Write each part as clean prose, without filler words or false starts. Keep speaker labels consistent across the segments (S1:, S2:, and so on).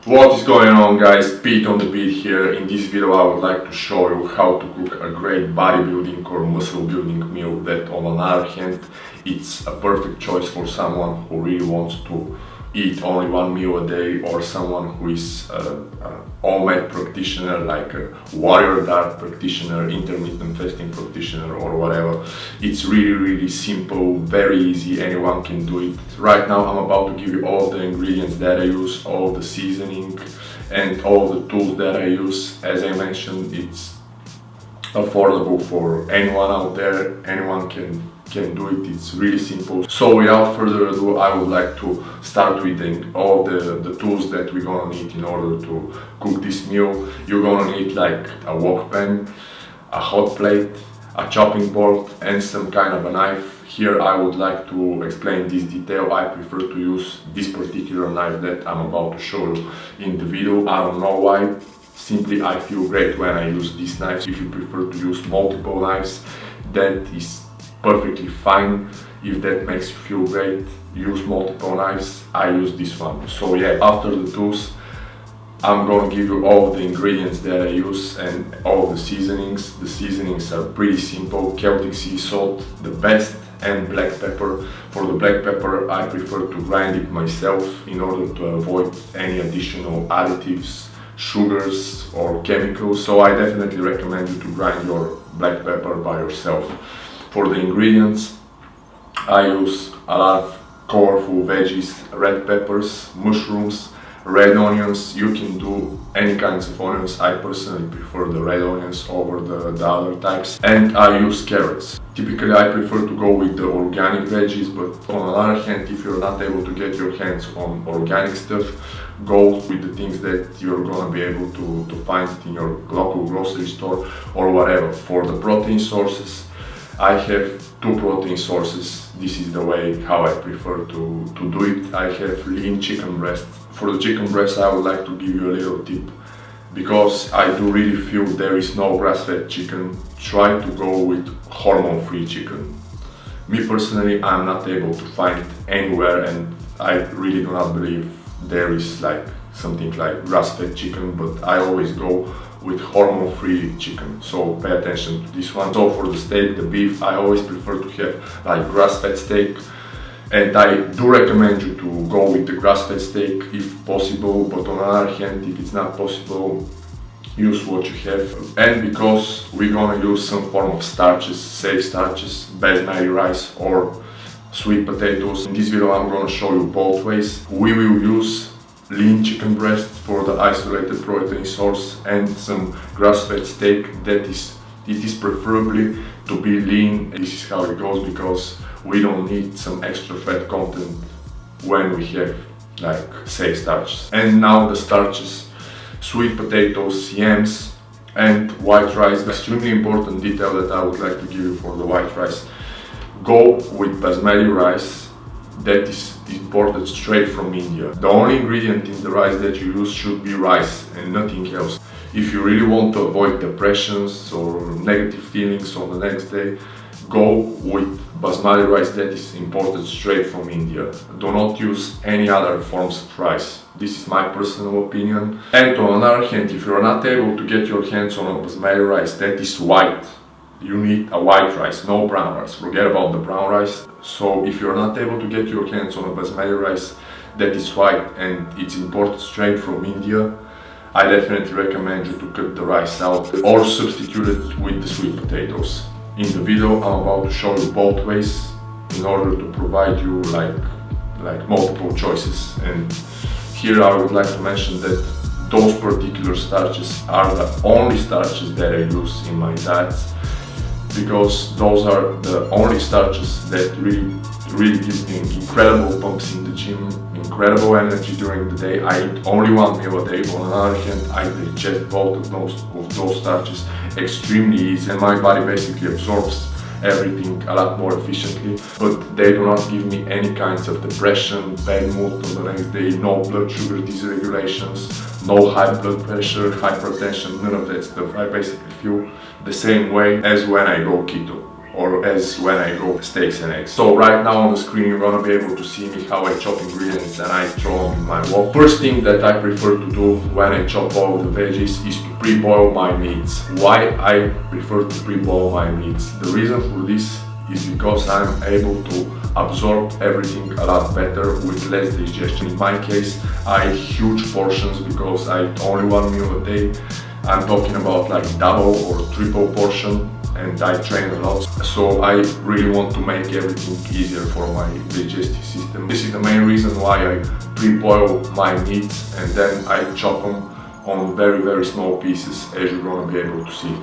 S1: What is going on, guys? Pete on the beat here. In this video I would like to show you how to cook a great bodybuilding or muscle building meal that on another hand it's a perfect choice for someone who really wants to eat only one meal a day, or someone who is an OMAD practitioner, like a warrior diet practitioner, intermittent fasting practitioner, or whatever. It's really simple, very easy, anyone can do it. Right now I'm about to give you all the ingredients that I use, all the seasoning and all the tools that I use. As I mentioned, it's affordable for anyone out there, anyone can do it. It's really simple. So without further ado, I would like to start with all the tools that we're gonna need in order to cook this meal. You're gonna need like a wok pan, a hot plate, a chopping board and some kind of a knife. Here I would like to explain this detail. I prefer to use this particular knife that I'm about to show you in the video. I don't know why, simply I feel great when I use this knife. If you prefer to use multiple knives, that is perfectly fine. If that makes you feel great, use multiple knives. I use this one. So yeah, after the tools, I'm gonna give you all the ingredients that I use and all the seasonings. The seasonings are pretty simple: Celtic sea salt, the best, and black pepper. For the black pepper, I prefer to grind it myself in order to avoid any additional additives, sugars or chemicals. So I definitely recommend you to grind your black pepper by yourself. For the ingredients, I use a lot of colorful veggies, red peppers, mushrooms, red onions. You can do any kinds of onions. I personally prefer the red onions over the other types. And I use carrots. Typically I prefer to go with the organic veggies, but on the other hand, if you're not able to get your hands on organic stuff, go with the things that you're gonna be able to find in your local grocery store or whatever. For the protein sources, I have two protein sources. This is the way how I prefer to do it. I have lean chicken breast. For the chicken breast, I would like to give you a little tip. Because I do really feel there is no grass-fed chicken, try to go with hormone-free chicken. Me personally, I'm not able to find it anywhere, and I really do not believe there is like something like grass-fed chicken, but I always go with hormone-free chicken, so pay attention to this one. So for the steak, the beef, I always prefer to have like grass-fed steak, and I do recommend you to go with the grass-fed steak if possible, but on the other hand, if it's not possible, use what you have. And because we're gonna use some form of starches, safe starches, basmati rice or sweet potatoes, in this video I'm gonna show you both ways. We will use lean chicken breast for the isolated protein source and some grass-fed steak. It is preferably to be lean. This is how it goes because we don't need some extra fat content when we have like safe starches. And now the starches: sweet potatoes, yams and white rice. Extremely important detail that I would like to give you for the white rice: go with basmati rice that is imported straight from India. The only ingredient in the rice that you use should be rice and nothing else. If you really want to avoid depressions or negative feelings on the next day, go with basmati rice that is imported straight from India. Do not use any other forms of rice. This is my personal opinion. And on the other hand, if you are not able to get your hands on a basmati rice that is white, you need a white rice, no brown rice. Forget about the brown rice. So if you're not able to get your hands on a basmati rice that is white and it's imported straight from India, I definitely recommend you to cut the rice out or substitute it with the sweet potatoes. In the video I'm about to show you both ways in order to provide you like multiple choices. And here I would like to mention that those particular starches are the only starches that I use in my diet, because those are the only starches that really give me incredible pumps in the gym, incredible energy during the day. I eat only one meal a day. On the other hand, I digest both of those starches extremely easy, and my body basically absorbs everything a lot more efficiently. But they do not give me any kinds of depression, bad mood on the next day, no blood sugar dysregulations, no high blood pressure, hypertension, none of that stuff. I basically feel the same way as when I go keto. or as when I go steaks and eggs. So right now on the screen you're gonna be able to see me how I chop ingredients and I throw them in my wok. First thing that I prefer to do when I chop all the veggies is to pre-boil my meats. Why I prefer to pre-boil my meats? The reason for this is because I'm able to absorb everything a lot better with less digestion. In my case, I eat huge portions because I eat only one meal a day. I'm talking about like double or triple portion, and I train a lot. So I really want to make everything easier for my digestive system. This is the main reason why I pre-boil my meats and then I chop them on very small pieces, as you're gonna be able to see.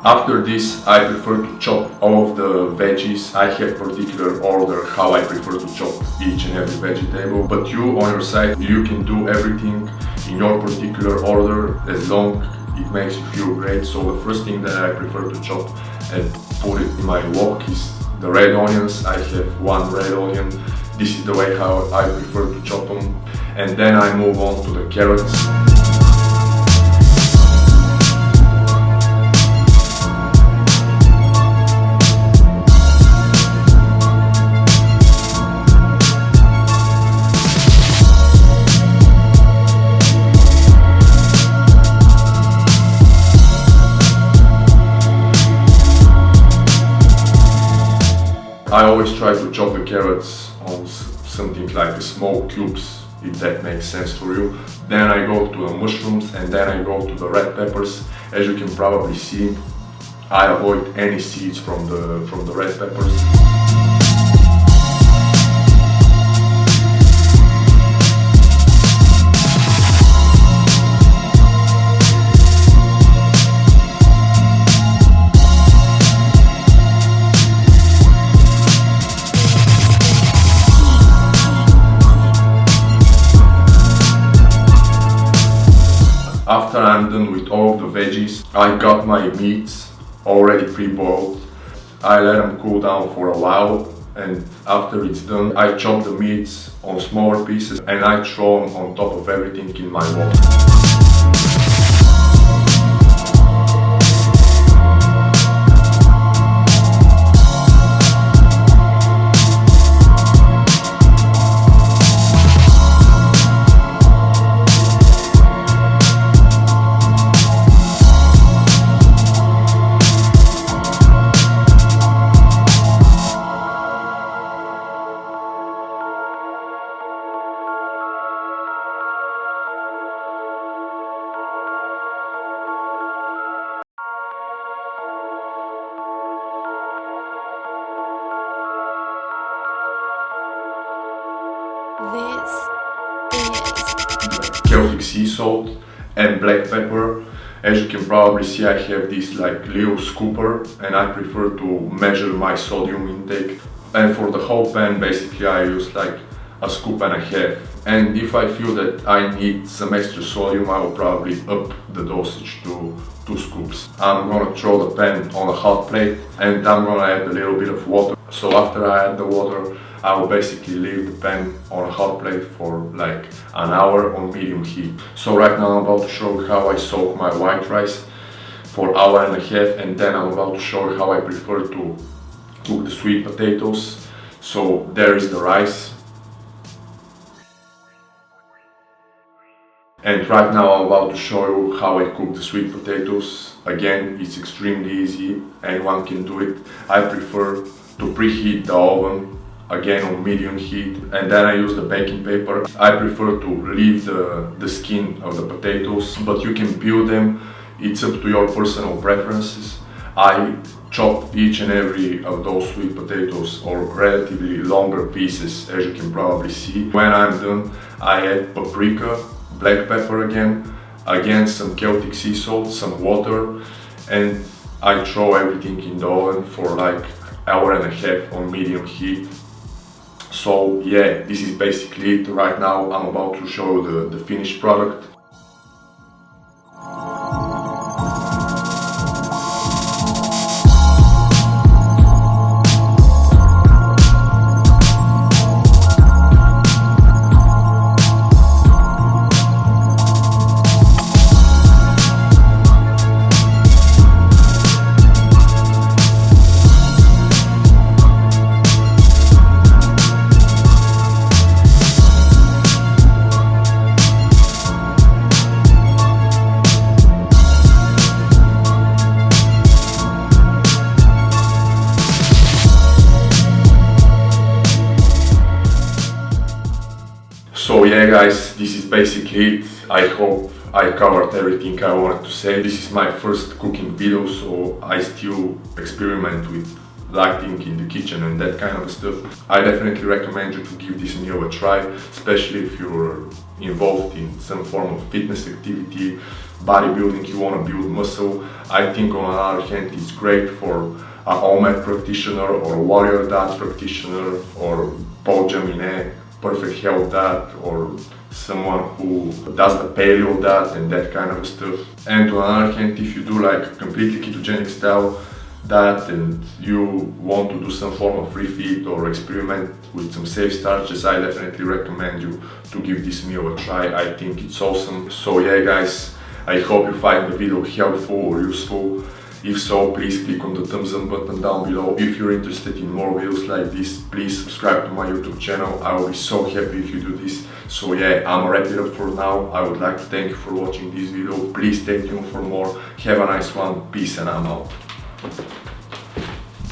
S1: After this, I prefer to chop all of the veggies. I have particular order how I prefer to chop each and every vegetable, but you on your side, you can do everything in your particular order as long it makes you feel great. So the first thing that I prefer to chop and put it in my wok is the red onions. I have one red onion. This is the way how I prefer to chop them. And then I move on to the carrots. I always try to chop the carrots on something like small cubes, if that makes sense for you. Then I go to the mushrooms and then I go to the red peppers. As you can probably see, I avoid any seeds from the red peppers. After I'm done with all the veggies, I got my meats already pre-boiled. I let them cool down for a while, and after it's done, I chop the meats on smaller pieces and I throw them on top of everything in my wok. Celtic sea salt and black pepper. As you can probably see, I have this like little scooper and I prefer to measure my sodium intake. And for the whole pan, basically I use like a scoop and a half. And if I feel that I need some extra sodium, I will probably up the dosage to 2 scoops. I'm gonna throw the pan on a hot plate and I'm gonna add a little bit of water. So after I add the water, I will basically leave the pan on a hot plate for like an hour on medium heat. So right now I'm about to show you how I soak my white rice for an hour and a half, and then I'm about to show you how I prefer to cook the sweet potatoes. So there is the rice. And right now I'm about to show you how I cook the sweet potatoes. Again, it's extremely easy, anyone can do it. I prefer to preheat the oven, again on medium heat, and then I use the baking paper. I prefer to leave the skin of the potatoes, but you can peel them, it's up to your personal preferences. I chop each and every of those sweet potatoes or relatively longer pieces, as you can probably see. When I'm done, I add paprika, black pepper again some Celtic sea salt, some water, and I throw everything in the oven for like hour and a half on medium heat. So yeah, this is basically it. Right now I'm about to show the finished product. this is basically it. I hope I covered everything I wanted to say. This is my first cooking video, so I still experiment with lighting in the kitchen and that kind of stuff. I definitely recommend you to give this meal a try, especially if you're involved in some form of fitness activity, bodybuilding, you want to build muscle. I think on the other hand it's great for a OMAD practitioner or a warrior diet practitioner or Paul perfect health diet, or someone who does the paleo diet and that kind of stuff. And on the other hand, if you do like a completely ketogenic style diet and you want to do some form of refeed or experiment with some safe starches, I definitely recommend you to give this meal a try. I think it's awesome. So yeah guys, I hope you find the video helpful or useful. If so, please click on the thumbs up button down below. If you're interested in more videos like this, please subscribe to my YouTube channel. I will be so happy if you do this. So yeah, I'm wrap it up for now. I would like to thank you for watching this video. Please stay tuned for more. Have a nice one. Peace and I'm out.